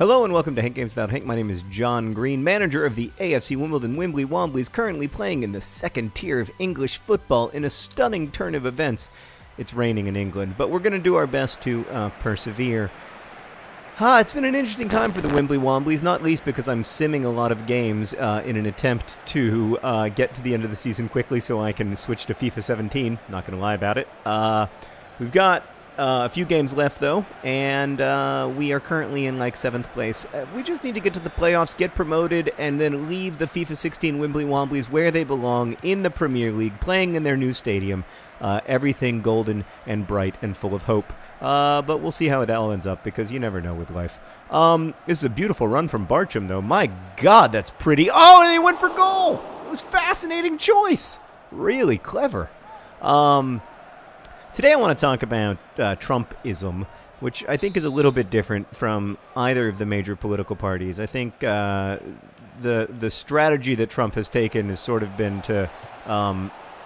Hello and welcome to Hank Games Without Hank. My name is John Green, manager of the AFC Wimbledon Wimbly Womblys, currently playing in the second tier of English football in a stunning turn of events. It's raining in England, but we're going to do our best to persevere. It's been an interesting time for the Wimbly Womblys, not least because I'm simming a lot of games in an attempt to get to the end of the season quickly so I can switch to FIFA 17. Not going to lie about it. We've got a few games left, though, and we are currently in, like, 7th place. We just need to get to the playoffs, get promoted, and then leave the FIFA 16 Wimbly Womblys where they belong, in the Premier League, playing in their new stadium. Everything golden and bright and full of hope. But we'll see how it all ends up, because you never know with life. This is a beautiful run from Bartram, though. My God, that's pretty. Oh, and he went for goal! It was a fascinating choice. Really clever. Today I want to talk about Trumpism, which I think is a little bit different from either of the major political parties. I think the strategy that Trump has taken has sort of been to,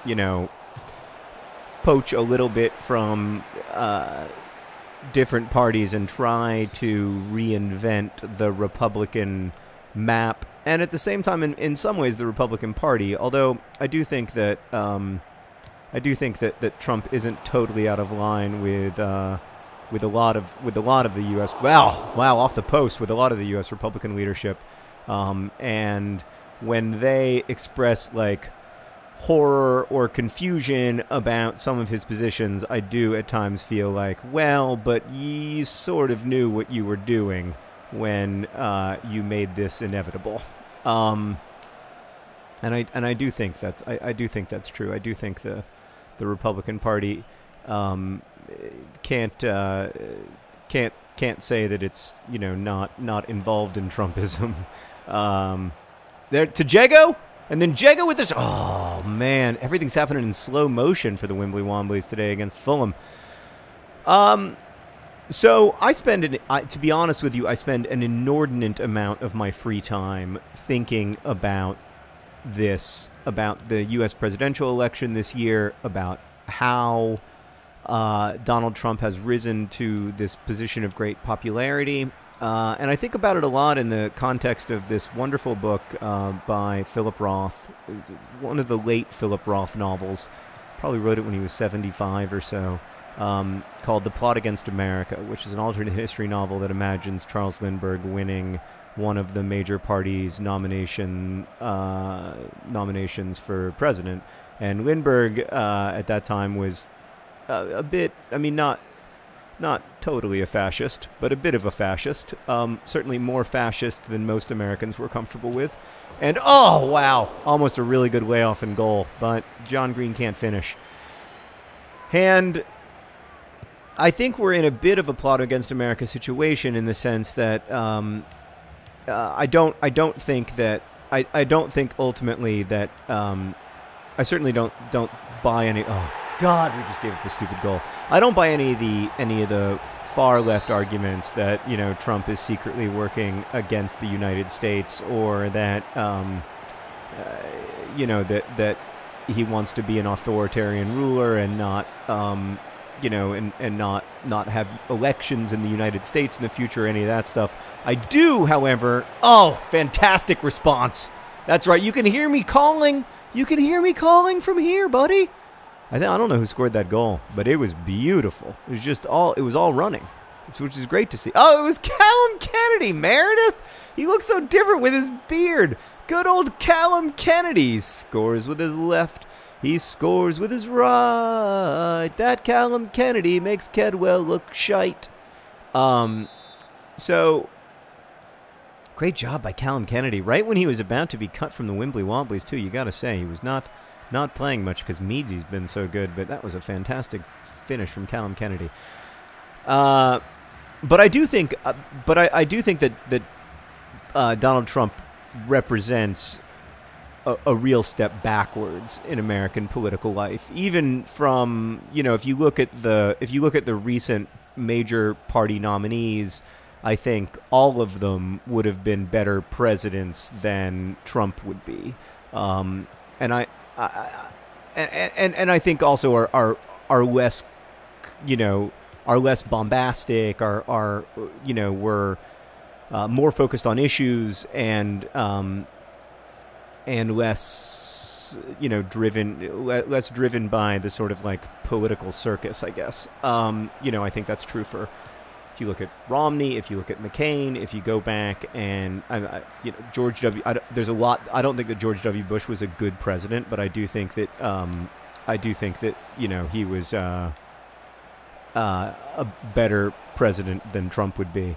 you know, poach a little bit from different parties and try to reinvent the Republican map, and at the same time, in some ways, the Republican Party. Although I do think that that Trump isn't totally out of line with a lot of the U.S. Wow, off the post with a lot of the U.S. Republican leadership, and when they express like horror or confusion about some of his positions, I do at times feel like, well, but you sort of knew what you were doing when you made this inevitable. And I do think that's I do think that's true. I do think the Republican Party can't say that it's, you know, not involved in Trumpism. There to Jago. And then Jago with this. Oh, man. Everything's happening in slow motion for the Wimbly Womblys today against Fulham. So I spend, to be honest with you, I spend an inordinate amount of my free time thinking about this, about the U.S. presidential election this year, about how Donald Trump has risen to this position of great popularity. And I think about it a lot in the context of this wonderful book by Philip Roth, one of the late Philip Roth novels. Probably wrote it when he was 75 or so, called The Plot Against America, which is an alternate history novel that imagines Charles Lindbergh winning one of the major parties' nominations for president. And Lindbergh at that time was a bit, I mean, not totally a fascist, but a bit of a fascist. Certainly more fascist than most Americans were comfortable with. And, oh, wow, almost a really good layoff in goal, but John Green can't finish. And I think we're in a bit of a plot against America situation in the sense that I don't think ultimately that I certainly don't buy any. Oh God, we just gave up a stupid goal. I don't buy any of the far left arguments that, you know, Trump is secretly working against the United States, or that you know, that he wants to be an authoritarian ruler and not you know, and not have elections in the United States in the future, or any of that stuff. I do, however. Oh, fantastic response. That's right. You can hear me calling. You can hear me calling from here, buddy. I don't know who scored that goal, but it was beautiful. It was just all running, which is great to see. Oh, it was Callum Kennedy, Meredith. He looks so different with his beard. Good old Callum Kennedy. He scores with his left. He scores with his right. That Callum Kennedy makes Kedwell look shite. So, great job by Callum Kennedy. Right when he was about to be cut from the Wimbly Womblys, too, you got to say. He was not playing much because Meadsy's been so good, but that was a fantastic finish from Callum Kennedy. But I do think, that Donald Trump represents a real step backwards in American political life. Even from, you know, if you look at the recent major party nominees, I think all of them would have been better presidents than Trump would be. And I think also are less, you know, are less bombastic, are you know, were more focused on issues and less, less driven by the sort of like political circus, I guess. I think that's true for. If you look at Romney, if you look at McCain, if you go back and George W. There's a lot. I don't think that George W. Bush was a good president, but I do think that he was a better president than Trump would be.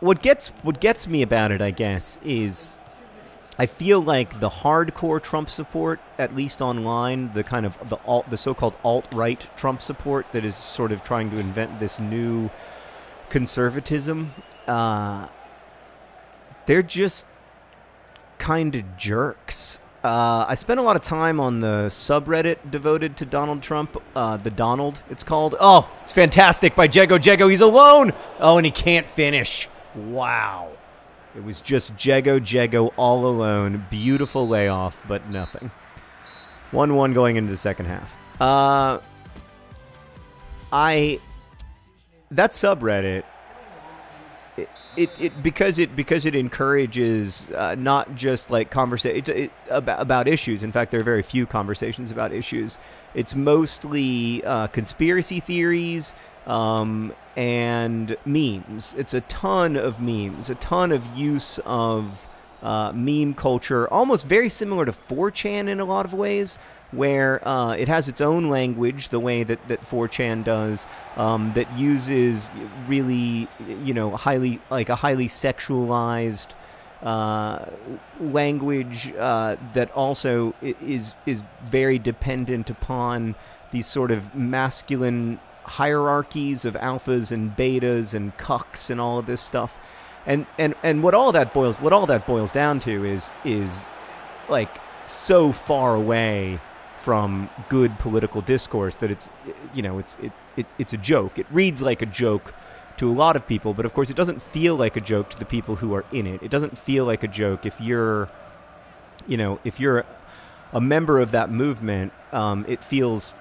What gets me about it, I guess, is I feel like the hardcore Trump support, at least online, the kind of the so-called alt-right Trump support that is sort of trying to invent this new conservatism, they're just kind of jerks. I spent a lot of time on the subreddit devoted to Donald Trump, the Donald, it's called. Oh, it's fantastic, by Jego. Jego, he's alone! Oh, and he can't finish. Wow. It was just Jego all alone. Beautiful layoff, but nothing. 1-1 going into the second half. That subreddit, because it encourages not just like conversation about issues. In fact, there are very few conversations about issues. It's mostly conspiracy theories. And memes. It's a ton of memes, a ton of use of meme culture, almost very similar to 4chan in a lot of ways, where it has its own language, the way that 4chan does, that uses really, highly sexualized language that also is very dependent upon these sort of masculine hierarchies of alphas and betas and cucks and all of this stuff, and what all that boils down to is like so far away from good political discourse that it's a joke. It reads like a joke to a lot of people, but of course it doesn't feel like a joke to the people who are in it. It doesn't feel like a joke if you're a member of that movement. It feels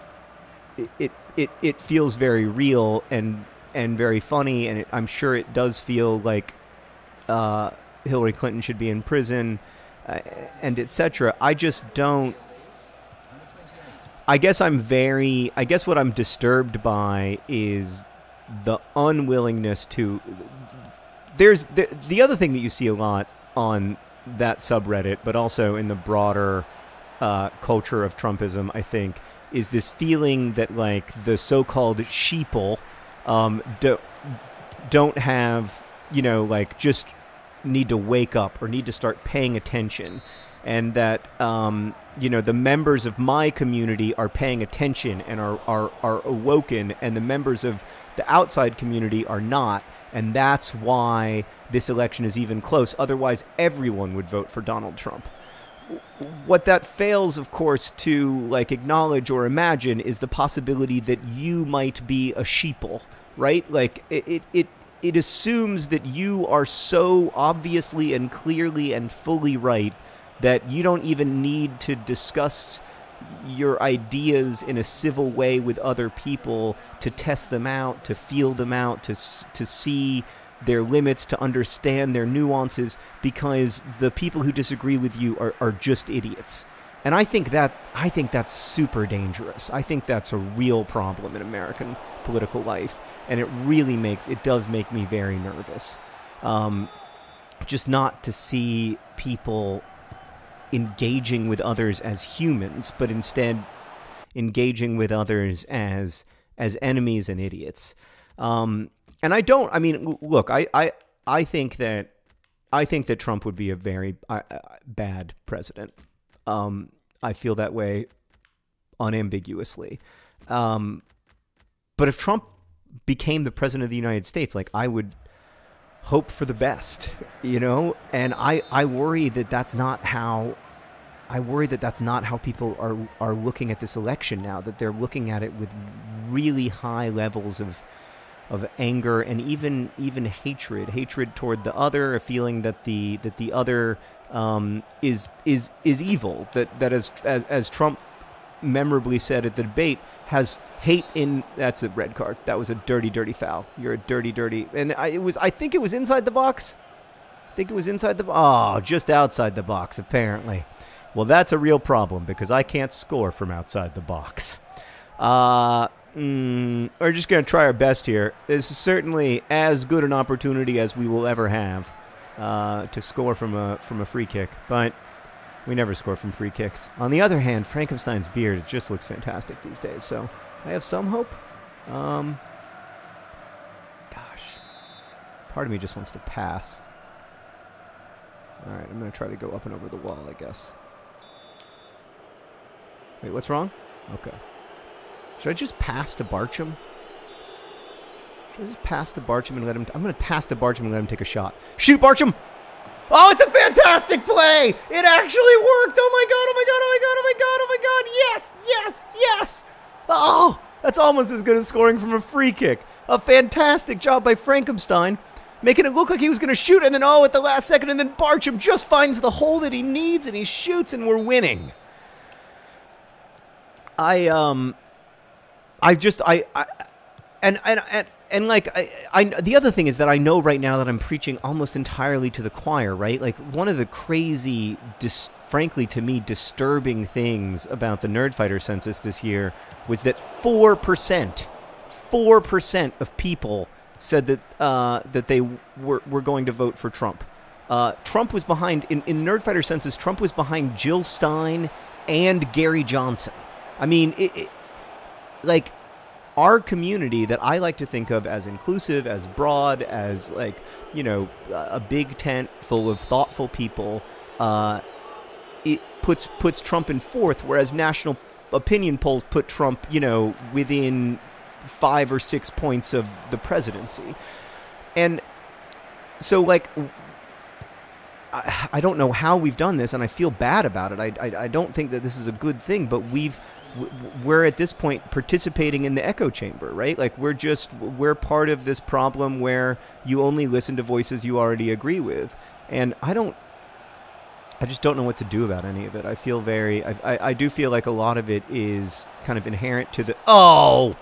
very real and very funny, and I'm sure it does feel like Hillary Clinton should be in prison, and etc. I just don't. I guess what I'm disturbed by is the unwillingness to. There's the other thing that you see a lot on that subreddit, but also in the broader culture of Trumpism, I think, is this feeling that like the so-called sheeple don't have, like just need to wake up or need to start paying attention, and that the members of my community are paying attention and are awoken, and the members of the outside community are not, and that's why this election is even close. Otherwise, everyone would vote for Donald Trump. What that fails, of course, to like acknowledge or imagine is the possibility that you might be a sheeple, right? Like it assumes that you are so obviously and clearly and fully right that you don't even need to discuss your ideas in a civil way with other people, to test them out, to feel them out, to see their limits, to understand their nuances, because the people who disagree with you are just idiots. And I think that's super dangerous. I think that's a real problem in American political life, and it does make me very nervous. Just not to see people engaging with others as humans, but instead engaging with others as enemies and idiots. And look, I think that Trump would be a very bad president. I feel that way unambiguously. But if Trump became the president of the United States, like, I would hope for the best, and I worry that that's not how people are looking at this election now, that they're looking at it with really high levels of anger and even hatred toward the other, a feeling that the other is evil, that as Trump memorably said at the debate, has hate in... That's a red card. That was a dirty, dirty foul. You're a dirty, dirty... And I think it was inside the box. I think it was inside the... Oh, just outside the box, apparently. Well, that's a real problem because I can't score from outside the box. We're just going to try our best here. This is certainly as good an opportunity as we will ever have to score from a free kick, but we never score from free kicks. On the other hand, Frankenstein's beard, it just looks fantastic these days, so I have some hope. Gosh. Part of me just wants to pass. All right, I'm going to try to go up and over the wall, I guess. Wait, what's wrong? Okay. Should I just pass to Bartram? Should I just pass to Bartram and let him... I'm going to pass to Bartram and let him take a shot. Shoot, Bartram! Oh, it's a fantastic play! It actually worked! Oh my god, oh my god, oh my god, oh my god, oh my god! Yes, yes, yes! Oh, that's almost as good as scoring from a free kick. A fantastic job by Frankenstein, making it look like he was going to shoot, and then, oh, at the last second, and then Bartram just finds the hole that he needs, and he shoots, and we're winning. The other thing is that I know right now that I'm preaching almost entirely to the choir, right? Like, one of the crazy, frankly to me, disturbing things about the Nerdfighter census this year was that 4% of people said that that they were going to vote for Trump. Trump was behind, in Nerdfighter census, Trump was behind Jill Stein and Gary Johnson. I mean, like, our community that I like to think of as inclusive, as broad, as, like, you know, a big tent full of thoughtful people, it puts Trump in fourth, whereas national opinion polls put Trump, you know, within 5 or 6 points of the presidency. And so, like, I don't know how we've done this, and I feel bad about it. I don't think that this is a good thing, but we're at this point participating in the echo chamber, right? Like, we're part of this problem where you only listen to voices you already agree with. And I just don't know what to do about any of it. I feel I do feel like a lot of it is kind of inherent to the... Oh,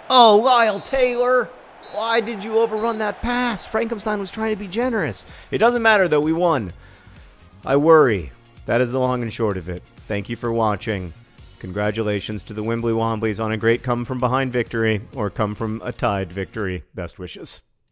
Lyle Taylor, why did you overrun that pass? Frankenstein was trying to be generous. It doesn't matter, though. We won. I worry. That is the long and short of it. Thank you for watching. Congratulations to the Wimbly Womblys on a great come-from-behind victory, or come-from-a-tied victory. Best wishes.